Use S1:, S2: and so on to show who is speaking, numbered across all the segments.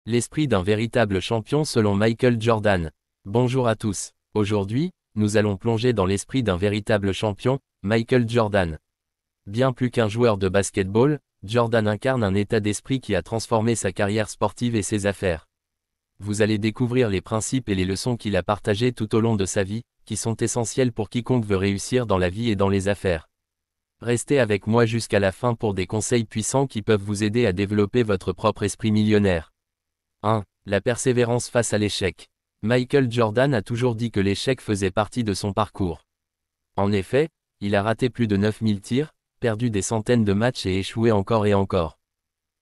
S1: L'esprit d'un véritable champion selon Michael Jordan. Bonjour à tous. Aujourd'hui, nous allons plonger dans l'esprit d'un véritable champion, Michael Jordan. Bien plus qu'un joueur de basketball, Jordan incarne un état d'esprit qui a transformé sa carrière sportive et ses affaires. Vous allez découvrir les principes et les leçons qu'il a partagés tout au long de sa vie, qui sont essentiels pour quiconque veut réussir dans la vie et dans les affaires. Restez avec moi jusqu'à la fin pour des conseils puissants qui peuvent vous aider à développer votre propre esprit millionnaire. 1. La persévérance face à l'échec. Michael Jordan a toujours dit que l'échec faisait partie de son parcours. En effet, il a raté plus de 9000 tirs, perdu des centaines de matchs et échoué encore et encore.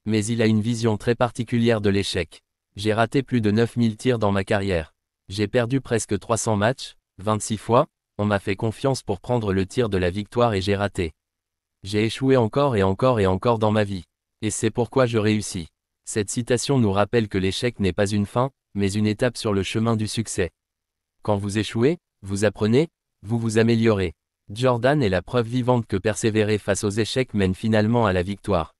S1: Mais il a une vision très particulière de l'échec. J'ai raté plus de 9000 tirs dans ma carrière. J'ai perdu presque 300 matchs, 26 fois, on m'a fait confiance pour prendre le tir de la victoire et j'ai raté. J'ai échoué encore et encore et encore dans ma vie. Et c'est pourquoi je réussis. Cette citation nous rappelle que l'échec n'est pas une fin, mais une étape sur le chemin du succès. Quand vous échouez, vous apprenez, vous vous améliorez. Jordan est la preuve vivante que persévérer face aux échecs mène finalement à la victoire.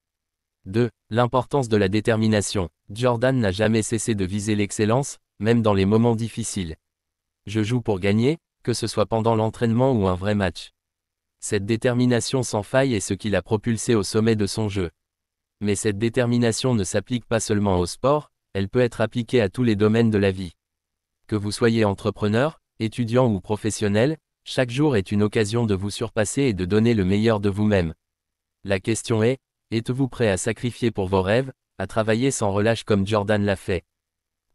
S1: 2. L'importance de la détermination. Jordan n'a jamais cessé de viser l'excellence, même dans les moments difficiles. Je joue pour gagner, que ce soit pendant l'entraînement ou un vrai match. Cette détermination sans faille est ce qui l'a propulsé au sommet de son jeu. Mais cette détermination ne s'applique pas seulement au sport, elle peut être appliquée à tous les domaines de la vie. Que vous soyez entrepreneur, étudiant ou professionnel, chaque jour est une occasion de vous surpasser et de donner le meilleur de vous-même. La question est, êtes-vous prêt à sacrifier pour vos rêves, à travailler sans relâche comme Jordan l'a fait?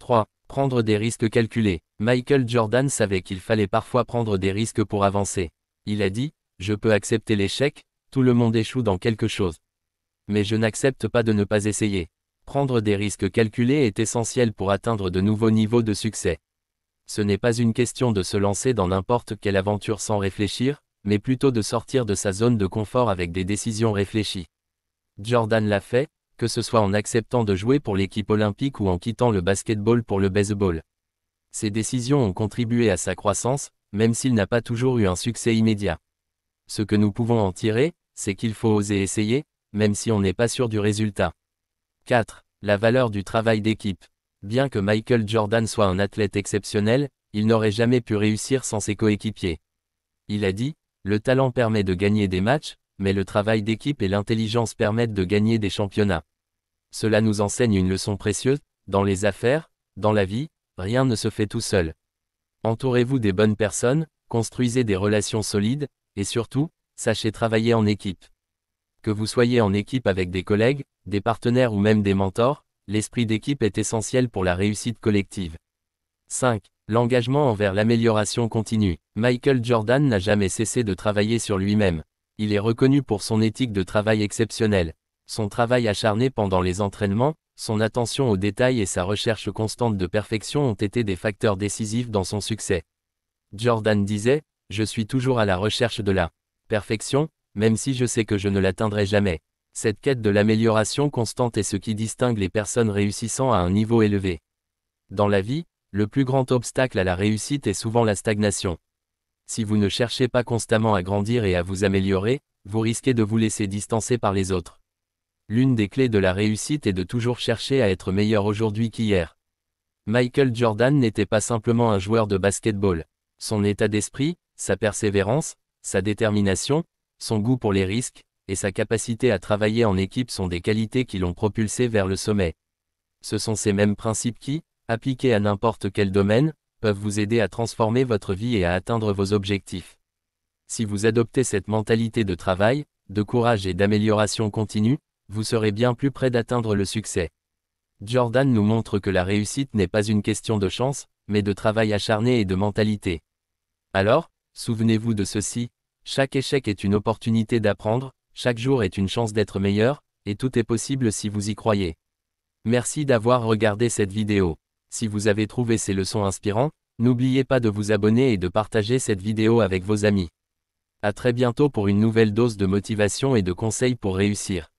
S1: 3. Prendre des risques calculés. Michael Jordan savait qu'il fallait parfois prendre des risques pour avancer. Il a dit, je peux accepter l'échec, tout le monde échoue dans quelque chose. Mais je n'accepte pas de ne pas essayer. Prendre des risques calculés est essentiel pour atteindre de nouveaux niveaux de succès. Ce n'est pas une question de se lancer dans n'importe quelle aventure sans réfléchir, mais plutôt de sortir de sa zone de confort avec des décisions réfléchies. Jordan l'a fait, que ce soit en acceptant de jouer pour l'équipe olympique ou en quittant le basketball pour le baseball. Ces décisions ont contribué à sa croissance, même s'il n'a pas toujours eu un succès immédiat. Ce que nous pouvons en tirer, c'est qu'il faut oser essayer, même si on n'est pas sûr du résultat. 4. La valeur du travail d'équipe. Bien que Michael Jordan soit un athlète exceptionnel, il n'aurait jamais pu réussir sans ses coéquipiers. Il a dit, le talent permet de gagner des matchs, mais le travail d'équipe et l'intelligence permettent de gagner des championnats. Cela nous enseigne une leçon précieuse, dans les affaires, dans la vie, rien ne se fait tout seul. Entourez-vous des bonnes personnes, construisez des relations solides, et surtout, sachez travailler en équipe. Que vous soyez en équipe avec des collègues, des partenaires ou même des mentors, l'esprit d'équipe est essentiel pour la réussite collective. 5. L'engagement envers l'amélioration continue. Michael Jordan n'a jamais cessé de travailler sur lui-même. Il est reconnu pour son éthique de travail exceptionnelle. Son travail acharné pendant les entraînements, son attention aux détails et sa recherche constante de perfection ont été des facteurs décisifs dans son succès. Jordan disait, « Je suis toujours à la recherche de la perfection, même si je sais que je ne l'atteindrai jamais. » Cette quête de l'amélioration constante est ce qui distingue les personnes réussissant à un niveau élevé. Dans la vie, le plus grand obstacle à la réussite est souvent la stagnation. Si vous ne cherchez pas constamment à grandir et à vous améliorer, vous risquez de vous laisser distancer par les autres. L'une des clés de la réussite est de toujours chercher à être meilleur aujourd'hui qu'hier. Michael Jordan n'était pas simplement un joueur de basketball. Son état d'esprit, sa persévérance, sa détermination, son goût pour les risques, et sa capacité à travailler en équipe sont des qualités qui l'ont propulsé vers le sommet. Ce sont ces mêmes principes qui, appliqués à n'importe quel domaine, peuvent vous aider à transformer votre vie et à atteindre vos objectifs. Si vous adoptez cette mentalité de travail, de courage et d'amélioration continue, vous serez bien plus près d'atteindre le succès. Jordan nous montre que la réussite n'est pas une question de chance, mais de travail acharné et de mentalité. Alors, souvenez-vous de ceci, chaque échec est une opportunité d'apprendre, chaque jour est une chance d'être meilleur, et tout est possible si vous y croyez. Merci d'avoir regardé cette vidéo. Si vous avez trouvé ces leçons inspirantes, n'oubliez pas de vous abonner et de partager cette vidéo avec vos amis. À très bientôt pour une nouvelle dose de motivation et de conseils pour réussir.